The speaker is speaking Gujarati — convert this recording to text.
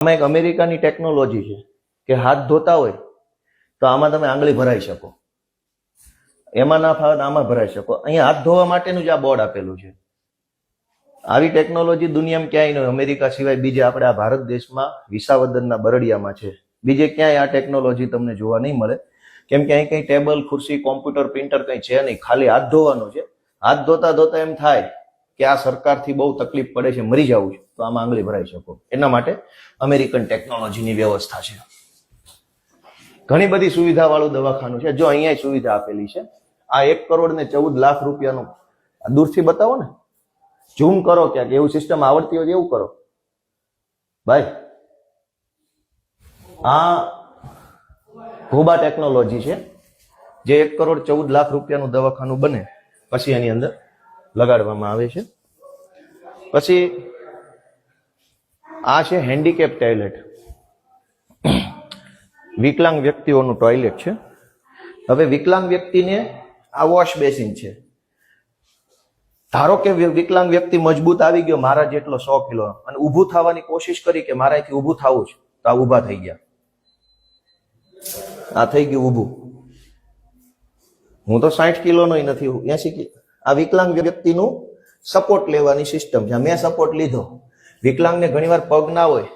આમાં એક અમેરિકાની ટેકનોલોજી છે કે હાથ ધોતા હોય તો આમાં તમે આંગળી ભરાઈ શકો, એમાં ના ફાવે આમાં ભરાઈ શકો. અહીંયા હાથ ધોવા માટેનું જ આ બોર્ડ આપેલું છે. આવી ટેકનોલોજી દુનિયામાં ક્યાંય નહીં, અમેરિકા સિવાય બીજે આપણે આ ભારત દેશમાં વિસાવદરના બરડિયામાં છે. બીજે ક્યાંય આ ટેકનોલોજી તમને જોવા નહીં મળે, કેમ કે અહીં કંઈ ટેબલ, ખુરશી, કોમ્પ્યુટર, પ્રિન્ટર કંઈ છે નહીં, ખાલી હાથ ધોવાનું છે. હાથ ધોતા ધોતા એમ થાય કે આ સરકારથી બહુ તકલીફ પડે છે, મરી જવું છે, તો આમાં આંગળી ભરાઈ શકો. એના માટે અમેરિકન ટેકનોલોજીની વ્યવસ્થા છે. ઘણી બધી સુવિધા વાળું દવાખાનું છે. જો અહીંયા સુવિધા આપેલી છે. આ 1 કરોડ ને 14 લાખ રૂપિયાનું, દૂરથી બતાવો ને, ઝૂમ કરો ક્યાંક, એવું સિસ્ટમ આવડતી હોય એવું કરો ભાઈ. આ ઘોબા ટેકનોલોજી છે, જે 1 કરોડ 14 લાખ રૂપિયાનું દવાખાનું બને પછી એની અંદર લગાડવામાં આવે છે. પછી આ છે હેન્ડીકેપ ટોયલેટ, વિકલાંગ વ્યક્તિઓનું ટોયલેટ છે. હવે વિકલાંગ વ્યક્તિને આ વોશ બેસિન છે. ધારો કે વિકલાંગ વ્યક્તિ મજબૂત આવી ગયો, મારા જેટલો 100 કિલો, અને ઊભું થવાની કોશિશ કરી કે મારાથી ઊભું થવું છે, તો આ ઊભા થઈ ગયા, આ થઈ ગયું ઊભું. હું તો 60 કિલોનો નથી, 80 કિલો. આ વિકલાંગ વ્યક્તિનું સપોર્ટ લેવાની સિસ્ટમ છે. મેં સપોર્ટ લીધો. વિકલાંગને ઘણીવાર પગ ના હોય